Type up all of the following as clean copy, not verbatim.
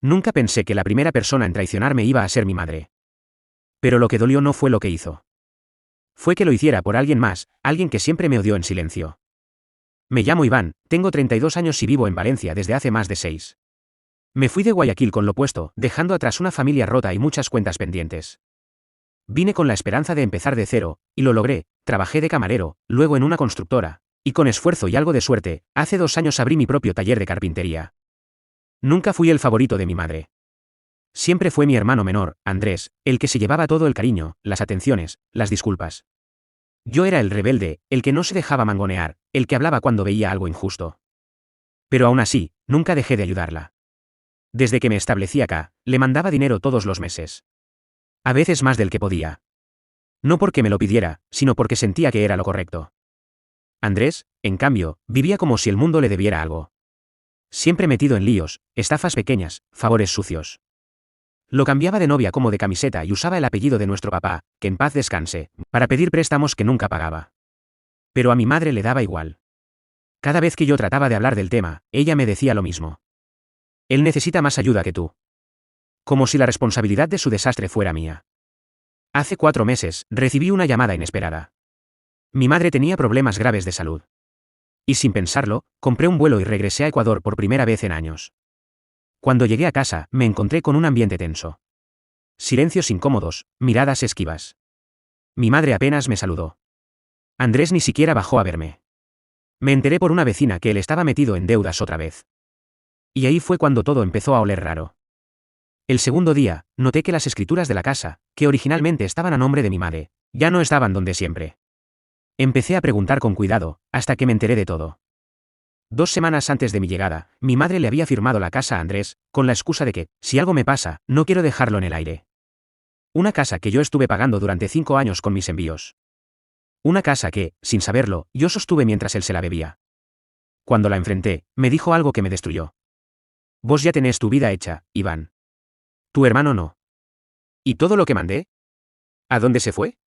Nunca pensé que la primera persona en traicionarme iba a ser mi madre. Pero lo que dolió no fue lo que hizo. Fue que lo hiciera por alguien más, alguien que siempre me odió en silencio. Me llamo Iván, tengo 32 años y vivo en Valencia desde hace más de 6. Me fui de Guayaquil con lo puesto, dejando atrás una familia rota y muchas cuentas pendientes. Vine con la esperanza de empezar de cero, y lo logré. Trabajé de camarero, luego en una constructora, y con esfuerzo y algo de suerte, hace 2 años abrí mi propio taller de carpintería. Nunca fui el favorito de mi madre. Siempre fue mi hermano menor, Andrés, el que se llevaba todo el cariño, las atenciones, las disculpas. Yo era el rebelde, el que no se dejaba mangonear, el que hablaba cuando veía algo injusto. Pero aún así, nunca dejé de ayudarla. Desde que me establecí acá, le mandaba dinero todos los meses. A veces más del que podía. No porque me lo pidiera, sino porque sentía que era lo correcto. Andrés, en cambio, vivía como si el mundo le debiera algo. Siempre metido en líos, estafas pequeñas, favores sucios. Lo cambiaba de novia como de camiseta y usaba el apellido de nuestro papá, que en paz descanse, para pedir préstamos que nunca pagaba. Pero a mi madre le daba igual. Cada vez que yo trataba de hablar del tema, ella me decía lo mismo. Él necesita más ayuda que tú. Como si la responsabilidad de su desastre fuera mía. Hace 4 meses, recibí una llamada inesperada. Mi madre tenía problemas graves de salud. Y sin pensarlo, compré un vuelo y regresé a Ecuador por primera vez en años. Cuando llegué a casa, me encontré con un ambiente tenso. Silencios incómodos, miradas esquivas. Mi madre apenas me saludó. Andrés ni siquiera bajó a verme. Me enteré por una vecina que él estaba metido en deudas otra vez. Y ahí fue cuando todo empezó a oler raro. El segundo día, noté que las escrituras de la casa, que originalmente estaban a nombre de mi madre, ya no estaban donde siempre. Empecé a preguntar con cuidado, hasta que me enteré de todo. 2 semanas antes de mi llegada, mi madre le había firmado la casa a Andrés, con la excusa de que, si algo me pasa, no quiero dejarlo en el aire. Una casa que yo estuve pagando durante 5 años con mis envíos. Una casa que, sin saberlo, yo sostuve mientras él se la bebía. Cuando la enfrenté, me dijo algo que me destruyó. Vos ya tenés tu vida hecha, Iván. Tu hermano no. ¿Y todo lo que mandé? ¿A dónde se fue?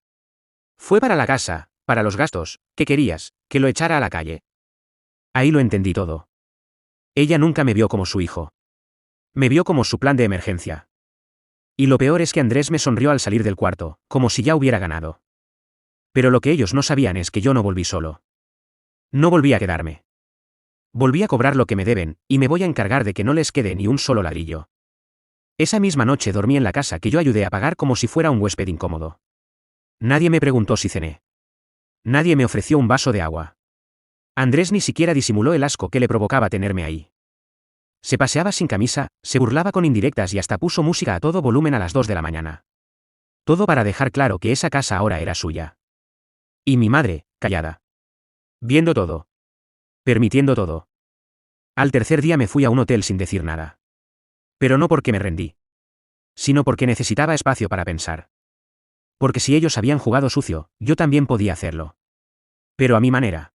Fue para la casa, para los gastos, ¿qué querías? Que lo echara a la calle. Ahí lo entendí todo. Ella nunca me vio como su hijo. Me vio como su plan de emergencia. Y lo peor es que Andrés me sonrió al salir del cuarto, como si ya hubiera ganado. Pero lo que ellos no sabían es que yo no volví solo. No volví a quedarme. Volví a cobrar lo que me deben, y me voy a encargar de que no les quede ni un solo ladrillo. Esa misma noche dormí en la casa que yo ayudé a pagar como si fuera un huésped incómodo. Nadie me preguntó si cené. Nadie me ofreció un vaso de agua. Andrés ni siquiera disimuló el asco que le provocaba tenerme ahí. Se paseaba sin camisa, se burlaba con indirectas y hasta puso música a todo volumen a las 2 de la mañana. Todo para dejar claro que esa casa ahora era suya. Y mi madre, callada. Viendo todo. Permitiendo todo. Al tercer día me fui a un hotel sin decir nada. Pero no porque me rendí. Sino porque necesitaba espacio para pensar. Porque si ellos habían jugado sucio, yo también podía hacerlo. Pero a mi manera.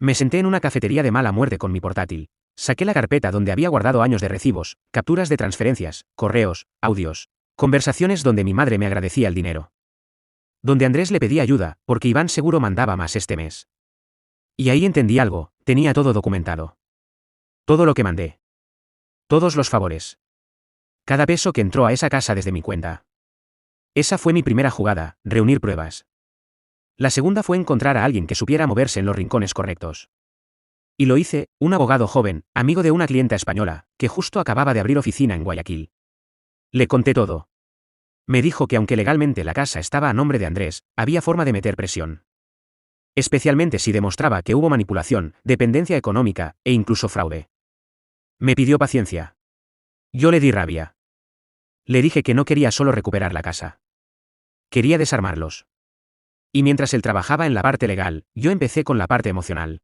Me senté en una cafetería de mala muerte con mi portátil. Saqué la carpeta donde había guardado años de recibos, capturas de transferencias, correos, audios, conversaciones donde mi madre me agradecía el dinero. Donde Andrés le pedía ayuda, porque Iván seguro mandaba más este mes. Y ahí entendí algo, tenía todo documentado. Todo lo que mandé. Todos los favores. Cada peso que entró a esa casa desde mi cuenta. Esa fue mi primera jugada, reunir pruebas. La segunda fue encontrar a alguien que supiera moverse en los rincones correctos. Y lo hice, un abogado joven, amigo de una clienta española, que justo acababa de abrir oficina en Guayaquil. Le conté todo. Me dijo que aunque legalmente la casa estaba a nombre de Andrés, había forma de meter presión. Especialmente si demostraba que hubo manipulación, dependencia económica, e incluso fraude. Me pidió paciencia. Yo le di rabia. Le dije que no quería solo recuperar la casa. Quería desarmarlos. Y mientras él trabajaba en la parte legal, yo empecé con la parte emocional.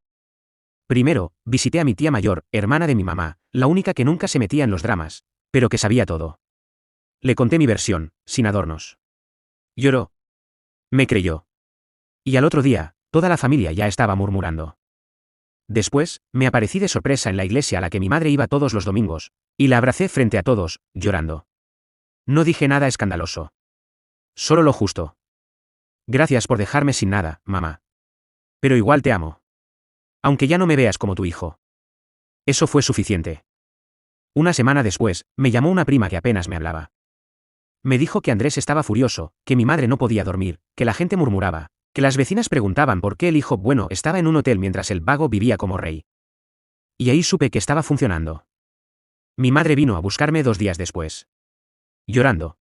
Primero, visité a mi tía mayor, hermana de mi mamá, la única que nunca se metía en los dramas, pero que sabía todo. Le conté mi versión, sin adornos. Lloró. Me creyó. Y al otro día, toda la familia ya estaba murmurando. Después, me aparecí de sorpresa en la iglesia a la que mi madre iba todos los domingos, y la abracé frente a todos, llorando. No dije nada escandaloso. Solo lo justo. Gracias por dejarme sin nada, mamá. Pero igual te amo. Aunque ya no me veas como tu hijo. Eso fue suficiente. Una semana después, me llamó una prima que apenas me hablaba. Me dijo que Andrés estaba furioso, que mi madre no podía dormir, que la gente murmuraba, que las vecinas preguntaban por qué el hijo bueno estaba en un hotel mientras el vago vivía como rey. Y ahí supe que estaba funcionando. Mi madre vino a buscarme 2 días después. Llorando.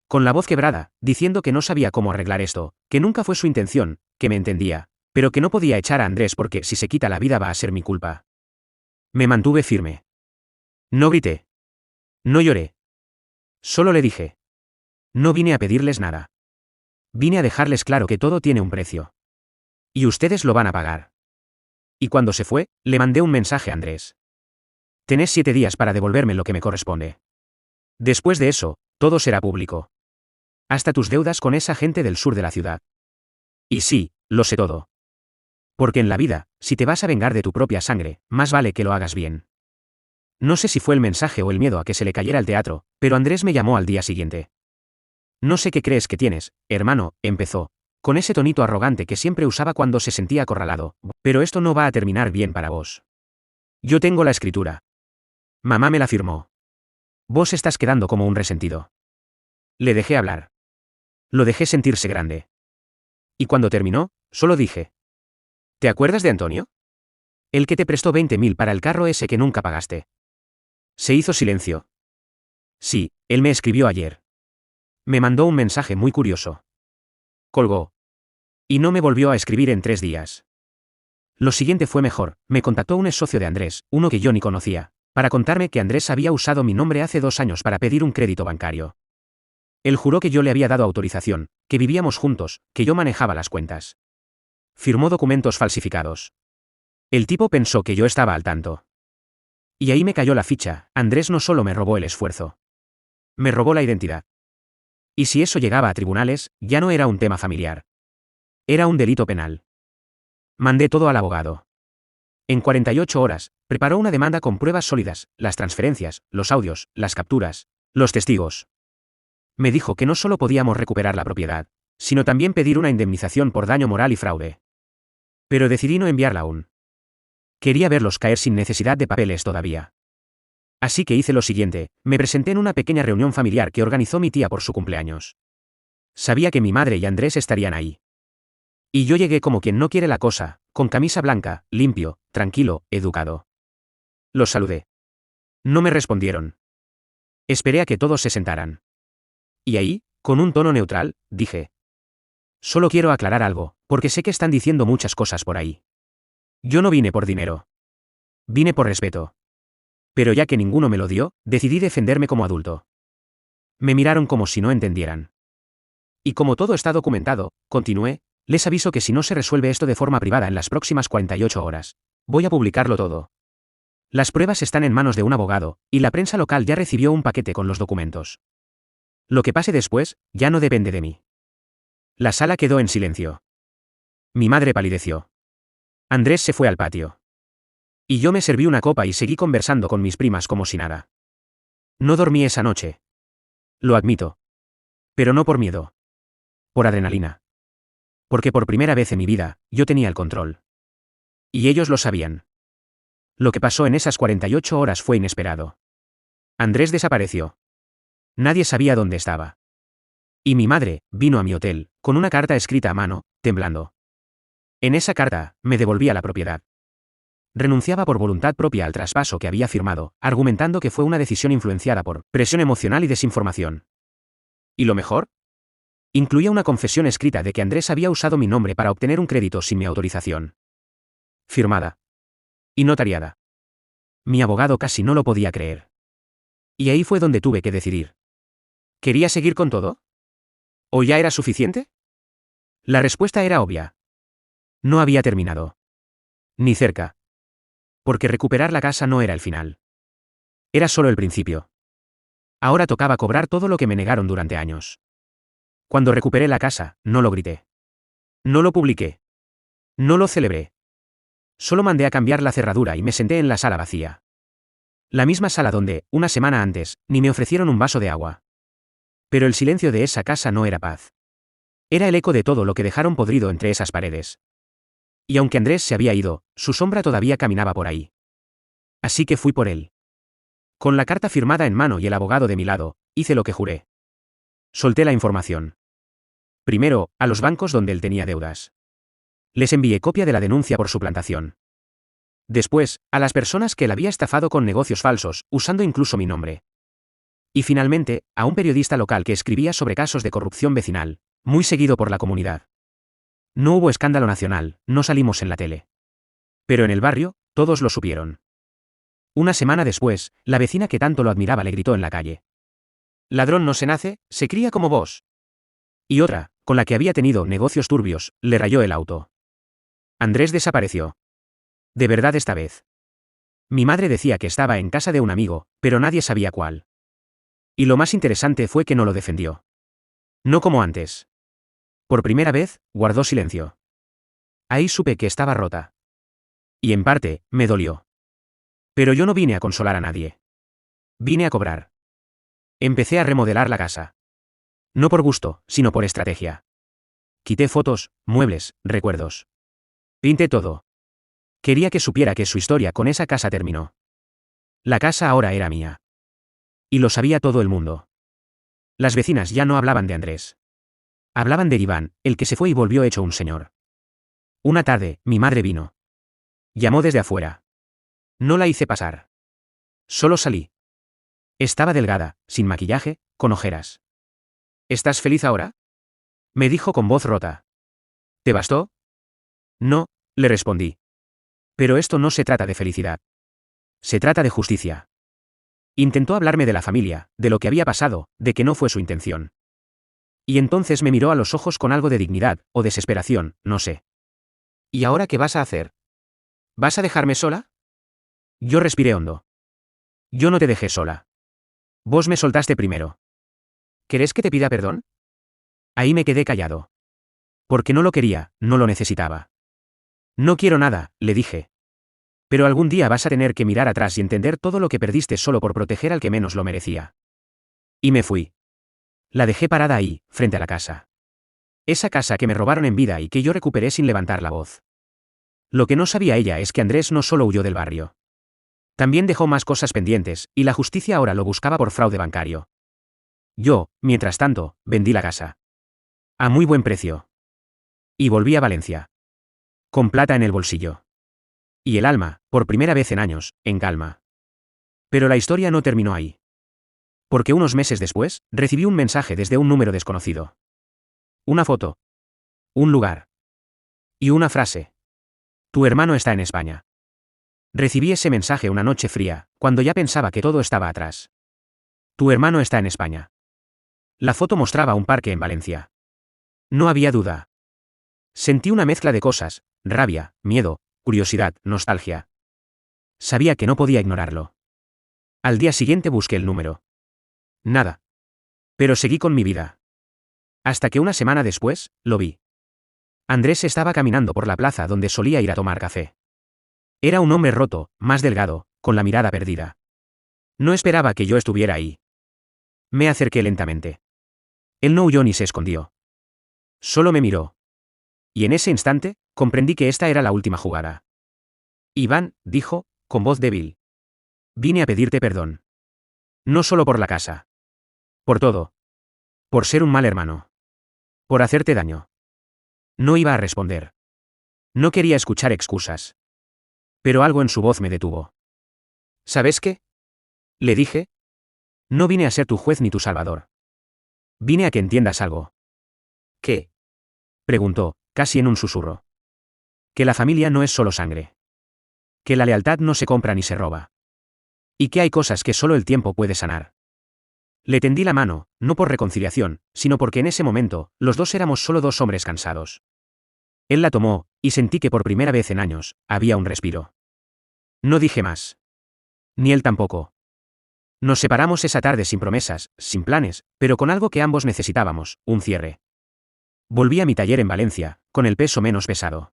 Con la voz quebrada, diciendo que no sabía cómo arreglar esto, que nunca fue su intención, que me entendía, pero que no podía echar a Andrés porque si se quita la vida va a ser mi culpa. Me mantuve firme. No grité. No lloré. Solo le dije. No vine a pedirles nada. Vine a dejarles claro que todo tiene un precio. Y ustedes lo van a pagar. Y cuando se fue, le mandé un mensaje a Andrés. Tenés 7 días para devolverme lo que me corresponde. Después de eso, todo será público. Hasta tus deudas con esa gente del sur de la ciudad. Y sí, lo sé todo. Porque en la vida, si te vas a vengar de tu propia sangre, más vale que lo hagas bien. No sé si fue el mensaje o el miedo a que se le cayera el teatro, pero Andrés me llamó al día siguiente. No sé qué crees que tienes, hermano, empezó, con ese tonito arrogante que siempre usaba cuando se sentía acorralado, pero esto no va a terminar bien para vos. Yo tengo la escritura. Mamá me la firmó. Vos estás quedando como un resentido. Le dejé hablar. Lo dejé sentirse grande. Y cuando terminó, solo dije. ¿Te acuerdas de Antonio? El que te prestó 20.000 para el carro ese que nunca pagaste. Se hizo silencio. Sí, él me escribió ayer. Me mandó un mensaje muy curioso. Colgó. Y no me volvió a escribir en 3 días. Lo siguiente fue mejor, me contactó un ex socio de Andrés, uno que yo ni conocía, para contarme que Andrés había usado mi nombre hace 2 años para pedir un crédito bancario. Él juró que yo le había dado autorización, que vivíamos juntos, que yo manejaba las cuentas. Firmó documentos falsificados. El tipo pensó que yo estaba al tanto. Y ahí me cayó la ficha, Andrés no solo me robó el esfuerzo. Me robó la identidad. Y si eso llegaba a tribunales, ya no era un tema familiar. Era un delito penal. Mandé todo al abogado. En 48 horas, preparó una demanda con pruebas sólidas, las transferencias, los audios, las capturas, los testigos. Me dijo que no solo podíamos recuperar la propiedad, sino también pedir una indemnización por daño moral y fraude. Pero decidí no enviarla aún. Quería verlos caer sin necesidad de papeles todavía. Así que hice lo siguiente, me presenté en una pequeña reunión familiar que organizó mi tía por su cumpleaños. Sabía que mi madre y Andrés estarían ahí. Y yo llegué como quien no quiere la cosa, con camisa blanca, limpio, tranquilo, educado. Los saludé. No me respondieron. Esperé a que todos se sentaran. Y ahí, con un tono neutral, dije. Solo quiero aclarar algo, porque sé que están diciendo muchas cosas por ahí. Yo no vine por dinero. Vine por respeto. Pero ya que ninguno me lo dio, decidí defenderme como adulto. Me miraron como si no entendieran. Y como todo está documentado, continué, les aviso que si no se resuelve esto de forma privada en las próximas 48 horas, voy a publicarlo todo. Las pruebas están en manos de un abogado, y la prensa local ya recibió un paquete con los documentos. Lo que pase después, ya no depende de mí. La sala quedó en silencio. Mi madre palideció. Andrés se fue al patio. Y yo me serví una copa y seguí conversando con mis primas como si nada. No dormí esa noche. Lo admito. Pero no por miedo. Por adrenalina. Porque por primera vez en mi vida, yo tenía el control. Y ellos lo sabían. Lo que pasó en esas 48 horas fue inesperado. Andrés desapareció. Nadie sabía dónde estaba. Y mi madre vino a mi hotel, con una carta escrita a mano, temblando. En esa carta, me devolvía la propiedad. Renunciaba por voluntad propia al traspaso que había firmado, argumentando que fue una decisión influenciada por presión emocional y desinformación. ¿Y lo mejor? Incluía una confesión escrita de que Andrés había usado mi nombre para obtener un crédito sin mi autorización. Firmada. Y notariada. Mi abogado casi no lo podía creer. Y ahí fue donde tuve que decidir. ¿Quería seguir con todo? ¿O ya era suficiente? La respuesta era obvia. No había terminado. Ni cerca. Porque recuperar la casa no era el final. Era solo el principio. Ahora tocaba cobrar todo lo que me negaron durante años. Cuando recuperé la casa, no lo grité. No lo publiqué. No lo celebré. Solo mandé a cambiar la cerradura y me senté en la sala vacía. La misma sala donde, una semana antes, ni me ofrecieron un vaso de agua. Pero el silencio de esa casa no era paz. Era el eco de todo lo que dejaron podrido entre esas paredes. Y aunque Andrés se había ido, su sombra todavía caminaba por ahí. Así que fui por él. Con la carta firmada en mano y el abogado de mi lado, hice lo que juré. Solté la información. Primero, a los bancos donde él tenía deudas. Les envié copia de la denuncia por suplantación. Después, a las personas que él había estafado con negocios falsos, usando incluso mi nombre. Y finalmente, a un periodista local que escribía sobre casos de corrupción vecinal, muy seguido por la comunidad. No hubo escándalo nacional, no salimos en la tele. Pero en el barrio, todos lo supieron. Una semana después, la vecina que tanto lo admiraba le gritó en la calle: «Ladrón no se nace, se cría como vos». Y otra, con la que había tenido negocios turbios, le rayó el auto. Andrés desapareció. De verdad esta vez. Mi madre decía que estaba en casa de un amigo, pero nadie sabía cuál. Y lo más interesante fue que no lo defendió. No como antes. Por primera vez, guardó silencio. Ahí supe que estaba rota. Y en parte, me dolió. Pero yo no vine a consolar a nadie. Vine a cobrar. Empecé a remodelar la casa. No por gusto, sino por estrategia. Quité fotos, muebles, recuerdos. Pinté todo. Quería que supiera que su historia con esa casa terminó. La casa ahora era mía. Y lo sabía todo el mundo. Las vecinas ya no hablaban de Andrés. Hablaban de Iván, el que se fue y volvió hecho un señor. Una tarde, mi madre vino. Llamó desde afuera. No la hice pasar. Solo salí. Estaba delgada, sin maquillaje, con ojeras. ¿Estás feliz ahora?, me dijo con voz rota. ¿Te bastó? No, le respondí. Pero esto no se trata de felicidad. Se trata de justicia. Intentó hablarme de la familia, de lo que había pasado, de que no fue su intención. Y entonces me miró a los ojos con algo de dignidad, o desesperación, no sé. ¿Y ahora qué vas a hacer? ¿Vas a dejarme sola? Yo respiré hondo. Yo no te dejé sola. Vos me soltaste primero. ¿Querés que te pida perdón? Ahí me quedé callado. Porque no lo quería, no lo necesitaba. No quiero nada, le dije. Pero algún día vas a tener que mirar atrás y entender todo lo que perdiste solo por proteger al que menos lo merecía. Y me fui. La dejé parada ahí, frente a la casa. Esa casa que me robaron en vida y que yo recuperé sin levantar la voz. Lo que no sabía ella es que Andrés no solo huyó del barrio. También dejó más cosas pendientes, y la justicia ahora lo buscaba por fraude bancario. Yo, mientras tanto, vendí la casa. A muy buen precio. Y volví a Valencia. Con plata en el bolsillo. Y el alma, por primera vez en años, en calma. Pero la historia no terminó ahí. Porque unos meses después, recibí un mensaje desde un número desconocido. Una foto. Un lugar. Y una frase. Tu hermano está en España. Recibí ese mensaje una noche fría, cuando ya pensaba que todo estaba atrás. Tu hermano está en España. La foto mostraba un parque en Valencia. No había duda. Sentí una mezcla de cosas: rabia, miedo, curiosidad, nostalgia. Sabía que no podía ignorarlo. Al día siguiente busqué el número. Nada. Pero seguí con mi vida. Hasta que una semana después, lo vi. Andrés estaba caminando por la plaza donde solía ir a tomar café. Era un hombre roto, más delgado, con la mirada perdida. No esperaba que yo estuviera ahí. Me acerqué lentamente. Él no huyó ni se escondió. Solo me miró. Y en ese instante, comprendí que esta era la última jugada. Iván, dijo, con voz débil. Vine a pedirte perdón. No solo por la casa. Por todo. Por ser un mal hermano. Por hacerte daño. No iba a responder. No quería escuchar excusas. Pero algo en su voz me detuvo. ¿Sabes qué?, le dije. No vine a ser tu juez ni tu salvador. Vine a que entiendas algo. ¿Qué?, preguntó, casi en un susurro. Que la familia no es solo sangre. Que la lealtad no se compra ni se roba. Y que hay cosas que solo el tiempo puede sanar. Le tendí la mano, no por reconciliación, sino porque en ese momento, los dos éramos solo dos hombres cansados. Él la tomó, y sentí que por primera vez en años, había un respiro. No dije más. Ni él tampoco. Nos separamos esa tarde sin promesas, sin planes, pero con algo que ambos necesitábamos: un cierre. Volví a mi taller en Valencia, con el peso menos pesado.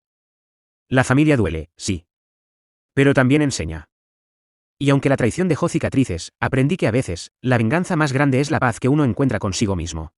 La familia duele, sí. Pero también enseña. Y aunque la traición dejó cicatrices, aprendí que a veces, la venganza más grande es la paz que uno encuentra consigo mismo.